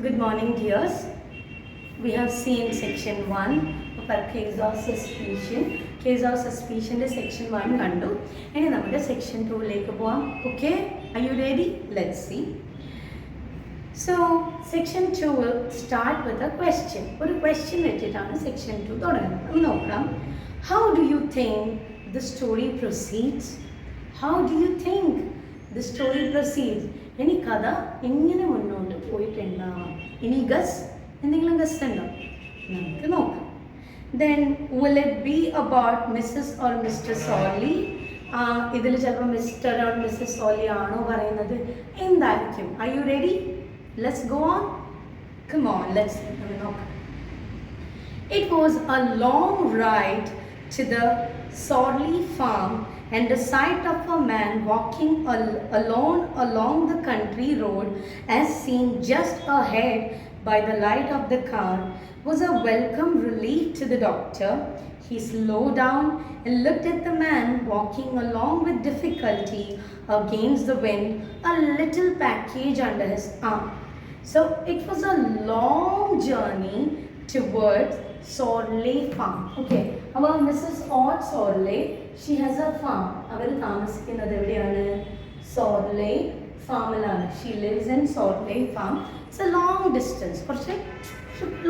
So good morning, dears. We have seen section 1 of our case of suspicion. Case of suspicion is section 1 kandu. And in our section 2 like okay, are you ready? Let's see. So section 2 will start with a question. One question വെച്ചിട്ടാണ് section 2 തുടങ്ങുന്നത്. നോക്കാം. How do you think the story proceeds? How do you think the story proceeds? ഇനി കഥ എങ്ങനെ മുന്നോട്ട് പോയിട്ടുണ്ടാവാം? ഇനി guess എന്തെങ്കിലും guess ഉണ്ടോ? നമുക്ക് നോക്കാം. Then will it be about Mrs. or Mr. Sawley? ഇതിൽ ചിലപ്പോൾ മിസ്റ്റർ ഓർ മിസ്സസ് സോളി ആണോ പറയുന്നത്? എന്തായിരിക്കും? Are you ready? Let's go on. Come on, let's നോക്കാം. It was a long ride to the Sawley farm, and the sight of a man walking alone along the country road, as seen just ahead by the light of the car, was a welcome relief to the doctor. He slowed down and looked at the man walking along with difficulty against the wind, a little package under his arm. So it was a long journey towards Sawley farm. Okay, about Mrs. Ott Sawley, she has a farm. അവർ താമസിക്കുന്നത് എവിടെയാണ്? Sawley farmലാണ്. She lives in Sawley farm. It's a long distance. കുറച്ച്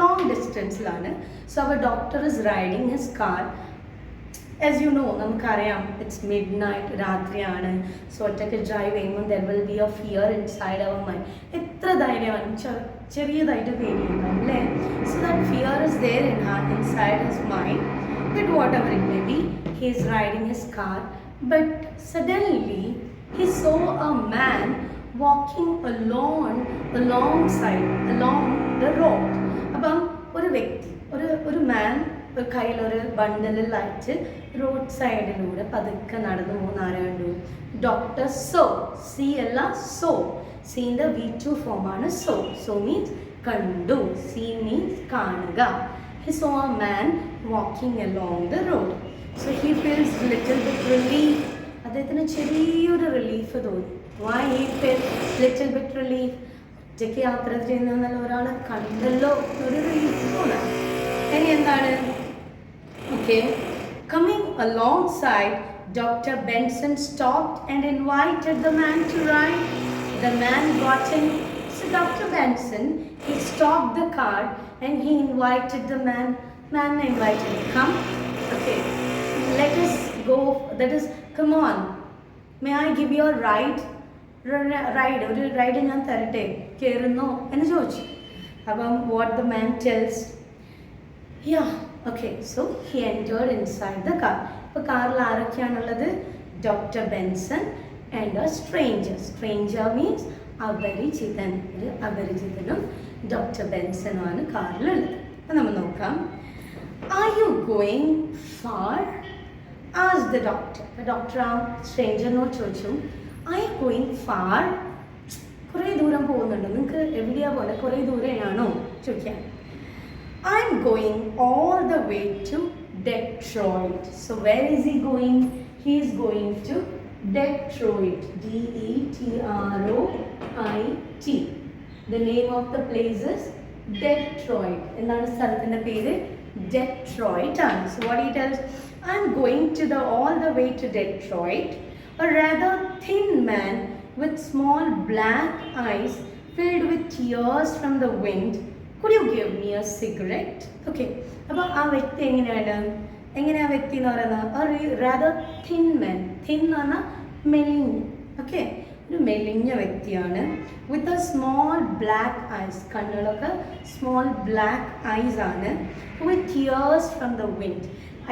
long distanceലാണ്. So our doctor is riding his car. As you know, നമുക്കറിയാം, it's midnight, രാത്രിയാണ്. So ഒറ്റയ്ക്ക് drive ചെയ്യുമ്പോൾ there will be a fear inside our mind. എത്ര ധൈര്യമാണ്, ചെറിയതായിട്ട് പേടിയുണ്ടാവും അല്ലേ? So that fear is there inside his mind. But whatever it may be, he is riding his car. But suddenly he saw a man walking along the road. അപ്പം ഒരു വ്യക്തി, ഒരു മാൻ കയ്യിലൊരു ബണ്ടലിലായിട്ട് road സൈഡിലൂടെ പതുക്കെ നടന്നു പോകുന്ന ആരെ കണ്ടു? Doctor saw. സി അല്ല, സോ. സീൻ്റെ V2 ഫോമാണ് സോ. സോ മീൻസ് കണ്ടു. സി മീൻസ് കാണുക. He saw a man walking along the road. So he feels little bit relief. അദ്ദേഹത്തിന് ചെറിയൊരു റിലീഫ് തോന്നി. Why he felt little bit relief? ഒറ്റയ്ക്ക് യാത്ര ചെയ്യുന്ന ഒരാളെ കണ്ടല്ലോ, ഒരു റിലീഫ് തോന്നാം. ഇനി എന്താണ്? Okay, coming alongside, Dr. Benson stopped and invited the man to ride. The man got in. So Dr. Benson, he stopped the car and he invited the man. Man invited him, come. Okay, let us go. That is, come on. May I give you a ride? ഒരു ride ഞാൻ തരട്ടെ, കയറുന്നോ എന്ന് ചോദിച്ചു. അപ്പം what the man tells, yeah, okay, so he entered inside the car. ഇപ്പോൾ കാറിൽ ആരൊക്കെയാണുള്ളത്? Doctor Benson and a stranger. Stranger means അപരിചിതൻ. ഒരു അപരിചിതനും ഡോക്ടർ ബെൻസനുമാണ് കാറിലുള്ളത്. അപ്പം നമ്മൾ നോക്കാം. Are you going far? Asked the doctor. Doctor ആ സ്ട്രേഞ്ചറിനോട് ചോദിച്ചു, Are you going far? കുറേ ദൂരം പോകുന്നുണ്ടോ? നിങ്ങൾക്ക് എവിടെയാ പോലെ കുറേ ദൂരെയാണോ ചോദിക്കാൻ. I'm going all the way to Detroit. So where is he going? He is going to Detroit. D-E-T-R-O-I-T. The name of the place is Detroit. എന്താണ് സ്ഥലത്തിൻ്റെ പേര്? Detroit ആണ്. So what he tells, I'm going to all the way to Detroit. A rather thin man with small black eyes filled with tears from the wind. Could you give me a cigarette? Okay, അപ്പോൾ ആ വ്യക്തി എങ്ങനെയാ വ്യക്തി എന്ന് പറയുന്നത്? rather thin man. thin എന്ന് പറഞ്ഞാൽ മെലിഞ്ഞ. ഓക്കെ, ഒരു മെലിഞ്ഞ വ്യക്തിയാണ്. With a small black eyes. കണ്ണുകളൊക്കെ സ്മോൾ ബ്ലാക്ക് ഐസ് ആണ്. With tears from the wind.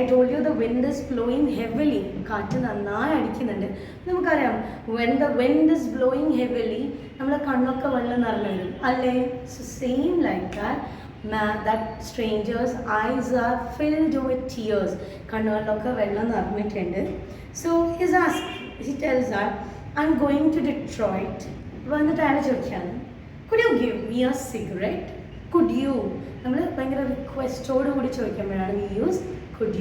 I told you the wind is blowing heavily. കാറ്റ് നന്നായി അടിക്കുന്നുണ്ട്. നമുക്കറിയാം, when the wind is blowing heavily, നമ്മളെ കണ്ണൊക്കെ വെള്ളം നിറഞ്ഞു വരും അല്ലേ? So same like that stranger's eyes are filled with tears. കണ്ണുകളിലൊക്കെ വെള്ളം നിറഞ്ഞിട്ടുണ്ട്. So he tells her, I'm going to Detroit. വന്നിട്ട് അയാൾ ചോദിക്കുകയാണ്, could you give me a cigarette? Could you? നമ്മൾ ഭയങ്കര റിക്വസ്റ്റോട് കൂടി ചോദിക്കുമ്പോഴാണ് we use could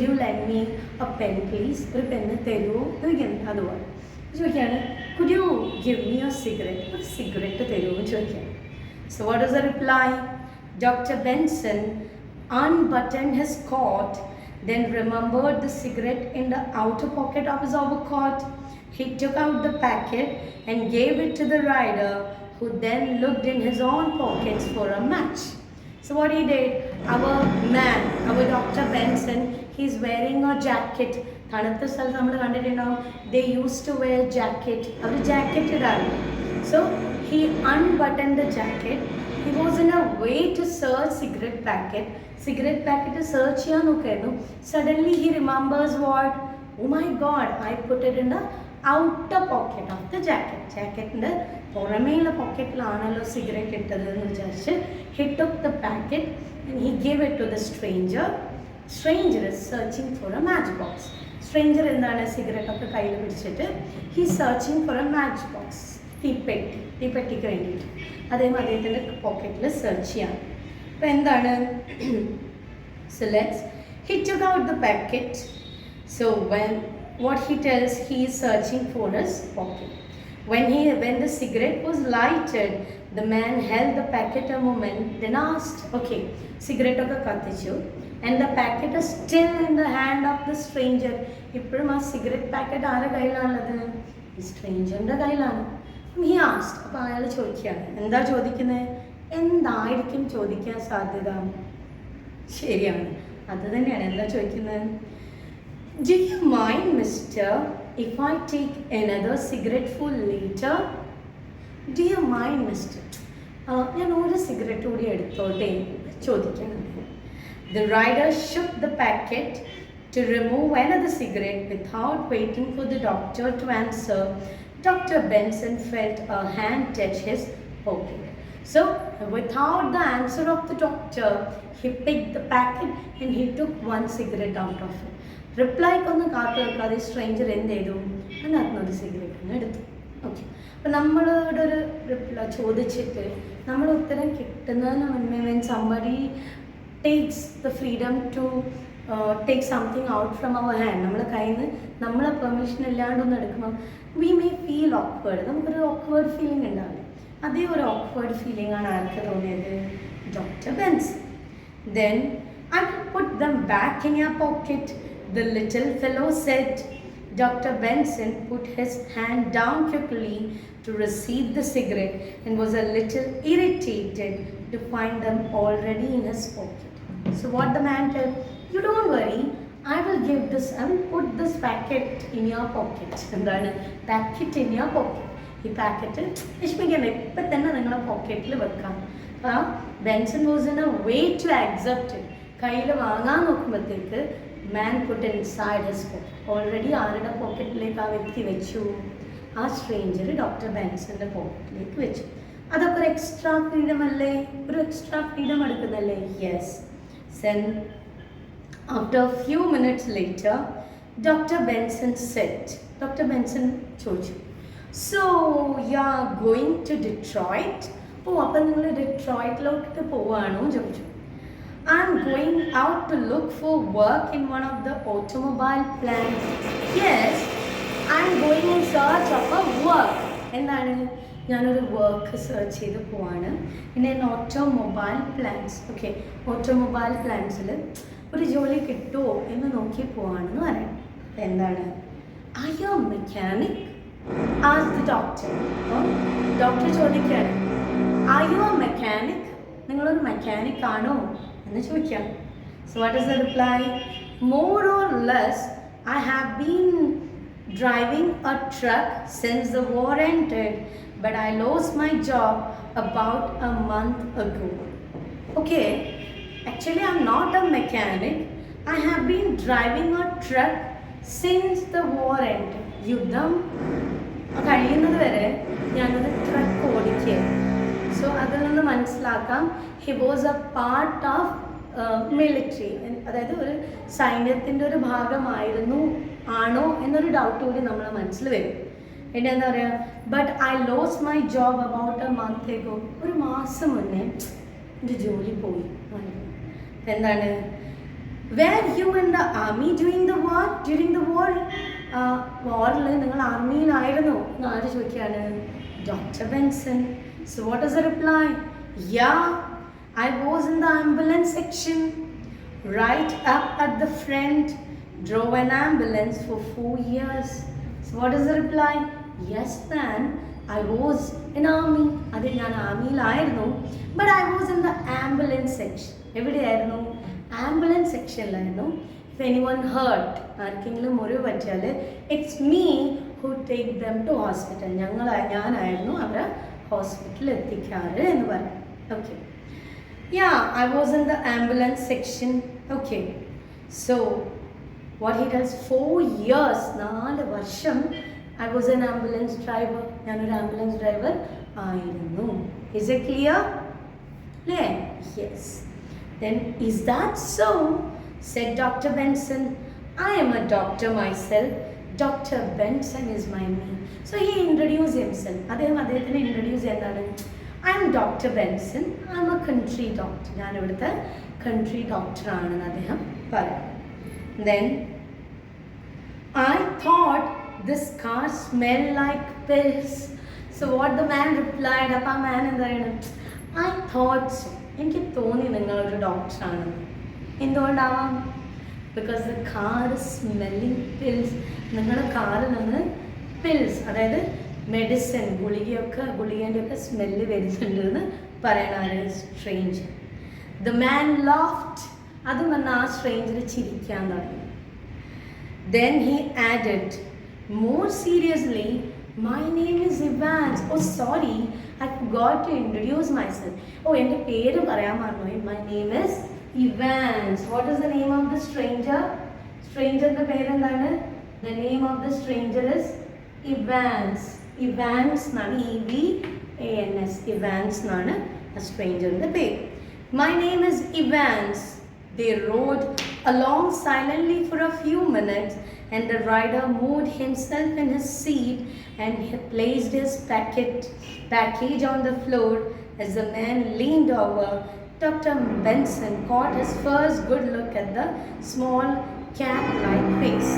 you lend me a pen please? ഒരു പെണ്ണ് തരുമോ ചോദിക്കാൻ. അതുപോലെ ചോദിക്കുകയാണ്, could you give me a cigarette? ഒരു സിഗരറ്റ് തരുമോ ചോദിക്കാൻ. So what is the reply? Dr. Benson unbuttoned his coat, then remembered the cigarette in the outer pocket of his overcoat. He took out the packet and gave it to the rider, who then looked in his own pockets for a match. So what he did, our man, our Dr. Benson, he's wearing a jacket. തണുത്ത സ്ഥലത്ത് നമ്മൾ കണ്ടിട്ടുണ്ടാവും, they used to wear jacket. അവർ jacket ഇടാറുണ്ട്. So he unbuttoned the jacket. He was in a way to search cigarette packet. Cigarette packet search ചെയ്യാൻ നോക്കായിരുന്നു. Suddenly he remembers what? Oh my God, I put it in the outer pocket of the jacket. ജാക്കറ്റിൻ്റെ പുറമേയുള്ള പോക്കറ്റിലാണല്ലോ cigarette ഇട്ടത് എന്ന് വിചാരിച്ച് he took the packet and he gave it to the stranger. Stranger is searching for a matchbox. Stranger എന്താണ്, cigarette ഒക്കെ കയ്യിൽ പിടിച്ചിട്ട് he searching for a matchbox. തീപ്പെട്ടിക്ക് വേണ്ടിയിട്ട് അദ്ദേഹത്തിൻ്റെ പോക്കറ്റിൽ സെർച്ച് ചെയ്യാം. അപ്പോൾ എന്താണ്, so he took out the packet. So what he tells, he is searching for his pocket. When the cigarette was lighted, the man held the packet a moment, then asked, okay, cigarette ഒക്കെ കത്തിച്ചു, and the packet is still in the hand of the stranger. ഇപ്പോഴും ആ cigarette packet ആരുടെ കയ്യിലാണുള്ളത്? ഈ സ്ട്രേഞ്ചറിൻ്റെ കയ്യിലാണ്. he asked, അപ്പോൾ അയാൾ ചോദിക്കുകയാണ്, എന്താ ചോദിക്കുന്നത്? എന്തായിരിക്കും ചോദിക്കാൻ സാധ്യത? ശരിയാണ്, അത് തന്നെയാണ്. എന്താ ചോദിക്കുന്നത്? Do you mind, mister, if I take another cigarette full later? Do you mind, mister? ഞാൻ ഒരു സിഗരറ്റ് കൂടി എടുത്തോട്ടെ ചോദിക്കുന്നത്. The rider shook the packet to remove another cigarette without waiting for the doctor to answer. Dr. Benson felt a hand touch his pocket. So, without the answer of the doctor, he picked the packet and he took one cigarette out of it. റിപ്ലൈക്കൊന്നും കാത്തു വെക്കാതെ stranger എന്ത് ചെയ്തു? അതിനകത്തുനിന്നൊരു cigarette എടുത്തു. Okay, അപ്പം നമ്മളോട് ഒരു reply ചോദിച്ചിട്ട് നമ്മൾ ഉത്തരം കിട്ടുന്നതിന് മുന്നേ when somebody takes the freedom to take something out from our hand, നമ്മുടെ കയ്യിൽ നിന്ന് നമ്മളെ പെർമിഷൻ ഇല്ലാണ്ടൊന്നും എടുക്കുമ്പോൾ വി മേ ഫീൽ ഓക്വേർഡ്, നമുക്കൊരു ഓക്വേർഡ് ഫീലിംഗ് ഉണ്ടാവില്ല. അതേ ഒരു ഓക്വേർഡ് ഫീലിംഗ് ആണ് ആർക്ക് തോന്നിയത്? Doctor Benson. Then I put them back in your pocket, the little fellow said. Dr. Benson put his hand down quickly to receive the cigarette and was a little irritated to find them already in his pocket. So what the man said, you don't worry, I will put this packet in your pocket. എന്താണ് packet in your pocket? ഈ packet വിഷമിക്കണ്ട, ഇപ്പം തന്നെ നിങ്ങളുടെ പോക്കറ്റിൽ വെക്കാം. Benson was in a way to accept. കയ്യിൽ വാങ്ങാൻ നോക്കുമ്പോഴത്തേക്ക് man put inside his pocket. Already ആരുടെ പോക്കറ്റിലേക്ക് ആ വ്യക്തി വെച്ചു? ആ സ്ട്രേഞ്ചർ ഡോക്ടർ ബെൻസന്റെ പോക്കറ്റിലേക്ക് വെച്ചു. അതൊക്കെ ഒരു എക്സ്ട്രാ ഫ്രീഡം അല്ലേ? ഒരു എക്സ്ട്രാ ഫ്രീഡം എടുക്കുന്നല്ലേ? Yes. Then after a few minutes later, Dr. Benson said, Dr. Benson ചോദിച്ചു, so you are going to Detroit? ഓ, അപ്പം നിങ്ങൾ ഡെട്രോയിറ്റിലോട്ട് പോവാണോ ചോദിച്ചു. I'm going out to look for work in one of the automobile plants. Yes, I'm going in search of a work. എന്താണ്? ഞാനൊരു work search ചെയ്ത് പോവാണ്. പിന്നെ ഓട്ടോമൊബൈൽ പ്ലാന്റ്സ്. ഓക്കെ, ഓട്ടോമൊബൈൽ പ്ലാന്റ്സിൽ ഒരു ജോലി കിട്ടുമോ എന്ന് നോക്കി പോവാണെന്ന് പറയാം. എന്താണ്? Are you a mechanic? Asked the doctor. അപ്പോൾ ഡോക്ടർ ചോദിക്കുകയാണ്, Are you a mechanic? നിങ്ങളൊരു മെക്കാനിക് ആണോ എന്ന് ചോദിക്കാം. So what is the reply? More or less, I have been driving a truck since the war ended, but I lost my job about a month ago. Okay, actually I'm not a mechanic. I have been driving a truck since the war ended. യുദ്ധം കഴിയുന്നത് വരെ ഞാനൊരു truck ഓടിക്കുകയായിരുന്നു. So അതിൽ നിന്ന് മനസ്സിലാക്കാം he was A part of military, അതായത് ഒരു സൈന്യത്തിൻ്റെ ഒരു ഭാഗമായിരുന്നു ആണോ എന്നൊരു ഡൗട്ട് കൂടി നമ്മളെ മനസ്സിൽ വരും. പിന്നെ എന്താ പറയുക, but I lose my job about a month ago, ഒരു മാസം മുന്നേ എൻ്റെ ജോലി പോയി. എന്താണ്? Were you in the army during the war? During the war, വാറിൽ നിങ്ങൾ ആർമിയിലായിരുന്നു എന്ന് ആര് ചോദിക്കുകയാണ്? Doctor Benson. So what is the reply? Yeah, I was in the ambulance section. Right up at the front, drove an ambulance for 4 years. So what is the reply? Yes, man, I was in army. Ade njan armiyilirunnu, but I was in the ambulance section. എവിടെയായിരുന്നു? Ambulance sectionലായിരുന്നു. If anyone hurt, ആർക്കെങ്കിലും മുറിവ് പറ്റിയാൽ it's me who take them to hospital. ഞാനായിരുന്നു അവരെ ഹോസ്പിറ്റലിൽ എത്തിക്കാറ് എന്ന് പറയാം. Okay. Yeah, I was in the ambulance section. Okay. So, what he does, 4 years, 4 വർഷം, I was an ambulance driver. ഞാനൊരു ambulance driver ആയിരുന്നു. Is it clear? Yeah. Yes. Then, is that so? Said Dr. Benson. I am a doctor myself. Dr. Benson is my name. So, he introduced himself. അദ്ദേഹത്തിന് introduce ചെയ്താണ്. I am Dr. Benson. I am a country doctor. ഞാൻ ഇവിടുത്തെ country doctor ആണെന്ന് അദ്ദേഹം പറയാം. Then, I thought this car smelled like pills. So what the man replied, അപ്പോൾ ആ man എന്താ പറയുന്നത്? I thought so. എനിക്ക് തോന്നി നിങ്ങളൊരു ഡോക്ടറാണെന്ന്. എന്തുകൊണ്ടാവാം? Because the car is smelling pills. നിങ്ങളുടെ കാറിൽ നിന്ന് pills, അതായത് മെഡിസിൻ, ഗുളികേൻ്റെ ഒക്കെ സ്മെല്ല് വരുന്നുണ്ടെന്ന് പറയണ സ്ട്രേഞ്ചർ. The man laughed. അതും പറഞ്ഞാൽ ആ സ്ട്രേഞ്ചർ ചിരിക്കാൻ തുടങ്ങി. Then he added, more seriously, my name is Evans. Oh, sorry, I forgot to introduce myself. Oh, എൻ്റെ പേര് പറയാൻ മറന്നുപോയി. My name is Evans. What is the name of the stranger? Strangerൻ്റെ പേരെന്താണ്? The name of the stranger is Evans. Evans എന്നാണ്, EVANS. Evans എന്നാണ് ആ സ്ട്രേഞ്ചറിൻ്റെ പേര്. My name is Evans. They rode along silently for a few minutes, and the rider moved himself in his seat and he placed his package on the floor. As the man leaned over, Dr. Benson caught his first good look at the small cat-like face.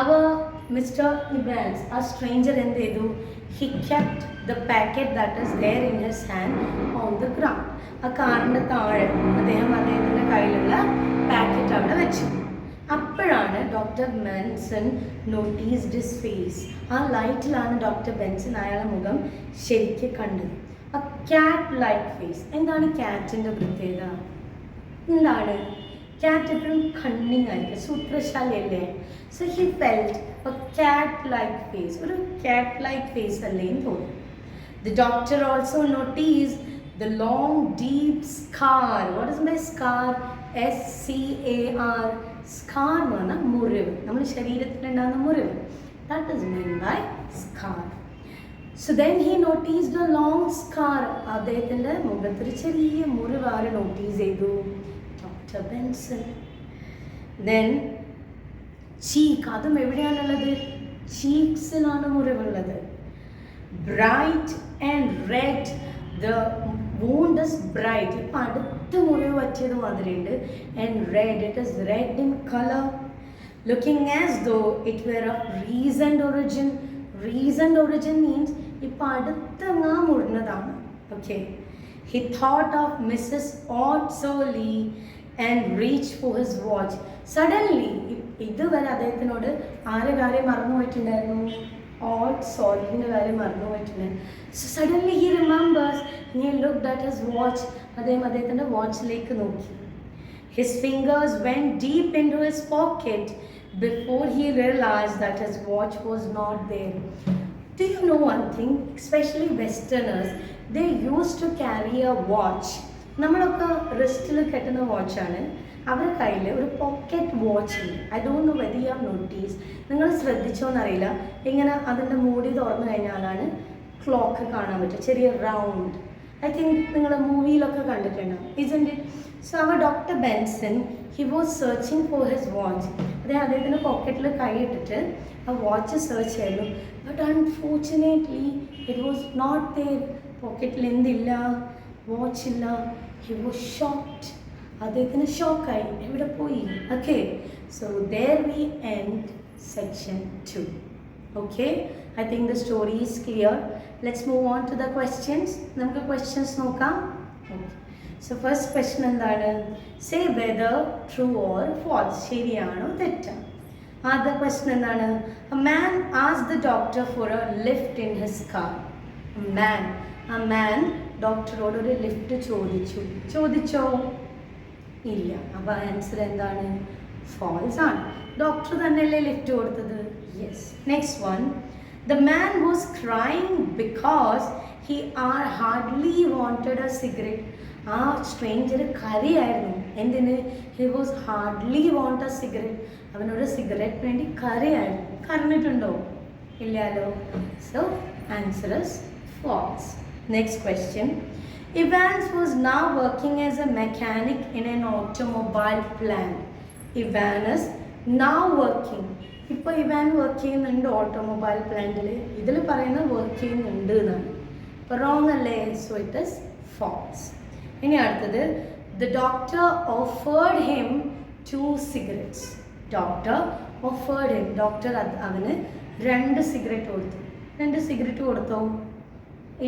Our Mr. Evans, a stranger in Dedu, he kept the packet that is there in his hand on the ground. ആ കാറിൻ്റെ താഴെ അദ്ദേഹത്തിൻ്റെ കയ്യിലുള്ള packet അവിടെ വെച്ചു. അപ്പോഴാണ് doctor Benson noticed his face. ആ ലൈറ്റിലാണ് ഡോക്ടർ ബെൻസൺ അയാളുടെ മുഖം ശരിക്കും കണ്ടത്. ആ ക്യാറ്റ് ലൈക്ക് ഫേസ്. എന്താണ് ക്യാറ്റിൻ്റെ പ്രത്യേകത? എന്താണ്? ക്യാറ്റ് എപ്പോഴും കണ്ണിങ് ആയിരിക്കും, സൂത്രശാലിയല്ലേ. So he felt a cat like face. ഒരു ക്യാറ്റ് ലൈക്ക് ഫേസ് അല്ലേന്ന് തോന്നി. The doctor also noticed the long deep scar. What is my scar? SCAR. Scar എന്ന് പറഞ്ഞാൽ മുറിവ്, നമ്മുടെ ശരീരത്തിലുണ്ടാകുന്ന മുറിവ്. That is meant by scar. So then he noticed a long scar. അദ്ദേഹത്തിൻ്റെ മുഖത്തൊരു ചെറിയ മുറിവ് ആര് നോട്ടീസ് ചെയ്തു? Doctor Benson. Then cheek, അതും എവിടെയാണുള്ളത്? ചീക്സിലാണ് മുറിവുള്ളത്. Bright and red. The wound is bright. ഇപ്പം അടുത്ത മുറിവ് പറ്റിയത് മാതിരിയുണ്ട്. And red, it is red in color, looking as though it were of recent origin. Recent origin means ഇപ്പം അടുത്തങ്ങാ മുറിഞ്ഞതാണ്. Okay. He thought of Mrs. Ottsoli and reached for his watch. Suddenly, ഇതുവരെ അദ്ദേഹത്തിനോട് ആരെ കാര്യം മറന്നു പോയിട്ടുണ്ടായിരുന്നു? Ottsoliൻ്റെ കാര്യം മറന്നു പോയിട്ടുണ്ട്. So suddenly he remembers. He looked at his watch. അദ്ദേഹത്തിൻ്റെ വാച്ചിലേക്ക് നോക്കി. His fingers went deep into his pocket before he realized that his watch was not there. Do you know one thing? Especially Westerners, they used to carry a watch. നമ്മളൊക്കെ റിസ്റ്റിൽ കെട്ടുന്ന വാച്ചാണ്. അവരുടെ കയ്യിൽ ഒരു pocket watch ഉണ്ട്. I don't know whether you have notice. നിങ്ങൾ ശ്രദ്ധിച്ചോന്നറിയില്ല, ഇങ്ങനെ അതിൻ്റെ മൂടി തുറന്നു കഴിഞ്ഞാലാണ് ക്ലോക്ക് കാണാൻ പറ്റും, ചെറിയ റൗണ്ട്. ഐ തിങ്ക് നിങ്ങൾ മൂവിയിലൊക്കെ കണ്ടിട്ടുണ്ടാവും, ഇസൻറ്റ് ഇറ്റ്? സോ അവർ doctor Benson, he was searching for his watch. അദ്ദേഹത്തിൻ്റെ പോക്കറ്റിൽ കൈയിട്ടിട്ട് ആ വാച്ച് സെർച്ച് ചെയ്തു. But unfortunately it was not there. പോക്കറ്റിൽ എന്തില്ല? വാച്ചില്ല. He was shocked. അദ്ദേഹത്തിന് ഷോക്കായി, എവിടെ പോയി? Okay, so there we end section 2. Okay, I think the story is clear. Let's move on to the questions. നമുക്ക് questions നോക്കാം. Okay. So first question എന്താണ്? Say whether true or false. ശരിയാണോ തെറ്റാണോ? ആദ്യ question എന്താണ്? A man asked the doctor for a lift in his car. A man ഡോക്ടറോട് ഒരു lift ചോദിച്ചോ? ഇല്ല. അപ്പോൾ ആൻസർ എന്താണ്? ഫാൾസ് ആണ്. ഡോക്ടർ തന്നെയല്ലേ ലിഫ്റ്റ് കൊടുത്തത്? Yes. Next one, the man was crying because he hardly wanted A cigarette. ആ സ്ട്രേഞ്ചർ കരയായിരുന്നു. എന്തിന്? He was hardly want A cigarette. അവനൊരു സിഗരറ്റ് വേണ്ടി കരയായിരുന്നു. കരഞ്ഞിട്ടുണ്ടോ? ഇല്ലല്ലോ. So answer is false. Next question. Evans was now working as a mechanic in an automobile plant. Ivan is now working. ഇപ്പോൾ Ivan work ചെയ്യുന്നുണ്ട് automobile പ്ലാന്റിൽ. ഇതിൽ പറയുന്ന work ചെയ്യുന്നുണ്ട് എന്നാണ്. അപ്പോൾ റോങ് അല്ലേ? So it is false. ഇനി അടുത്തത്, the doctor offered him 2 cigarettes. Doctor offered him. Doctor അവന് 2 സിഗരറ്റ് കൊടുത്തു. 2 സിഗരറ്റ് കൊടുത്തോ?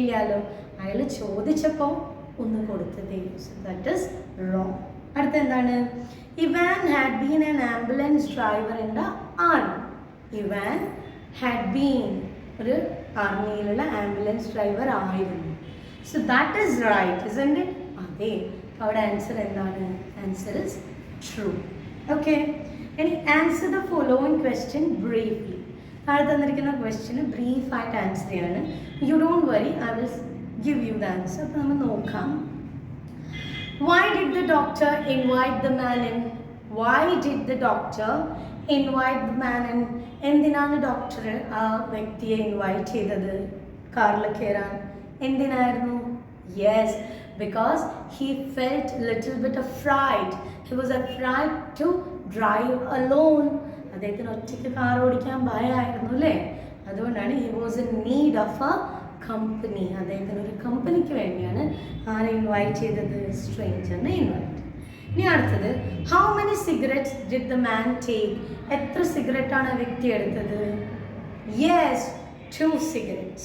ഇല്ലല്ലോ. അയാൾ ചോദിച്ചപ്പോൾ ഒന്ന് കൊടുത്തതേ. So that is wrong. അടുത്ത എന്താണ്? Ivan had been an ambulance driver in the army. Ivan had been ഒരു ആർമിയിലുള്ള ആംബുലൻസ് ഡ്രൈവർ ആയിരുന്നു. So that is right, isn't it? അതെ. അവിടെ ആൻസർ എന്താണ്? Answer is true. ഓക്കെ. ഇനി answer the following question briefly. താഴെ തന്നിരിക്കുന്ന ക്വസ്റ്റ്യന് ബ്രീഫായിട്ട് ആൻസർ ചെയ്യാണ്. You don't worry, I will give you the answer. അപ്പോൾ നമ്മൾ നോക്കാം. Why did the doctor invite the man in? Why did the doctor invite the man in? എന്തിനാണ് doctor ആ വ്യക്തിയെ ഇൻവൈറ്റ് ചെയ്തത് കാറിൽ കയറാൻ? എന്തിനായിരുന്നു? Yes, because he felt little bit afraid. He was afraid to drive alone. അദ്ദേഹത്തിന് ഒറ്റയ്ക്ക് car ഓടിക്കാൻ ഭയമായിരുന്നു അല്ലേ? അതുകൊണ്ടാണ് he was in need of a company. അദ്ദേഹത്തിന് ഒരു കമ്പനിക്ക് വേണ്ടിയാണ് ആരെ ഇൻവൈറ്റ് ചെയ്തത്? സ്ട്രേഞ്ചറിനെ ഇൻവൈറ്റ്. ഇനി അടുത്തത്, how many cigarettes did the man take? എത്ര സിഗരറ്റാണ് ആ വ്യക്തി എടുത്തത്? Yes, 2 cigarettes.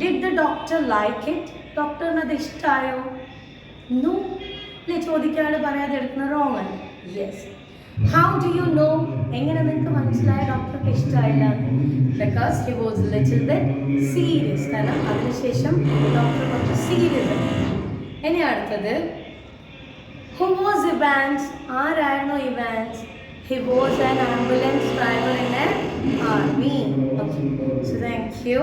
Did the doctor like it? ഡോക്ടറിന് അത് ഇഷ്ടമായോ? നോ. അല്ലേ? ചോദിക്കാതെ പറയാതെ എടുക്കുന്ന റോങ് അല്ലേ? Yes. How do you know? എങ്ങനെ നിങ്ങൾക്ക് മനസ്സിലായ ഡോക്ടർക്ക് ഇഷ്ടമായില്ല? Because he was a little bit serious. കാരണം അതിനുശേഷം ഡോക്ടർ കുറച്ച് സീരിയസ് ആയി. ഇനി അടുത്തത്, who was Evans? ആരായിരുന്നു Evans? He was an ambulance driver in an army. Okay. So thank you.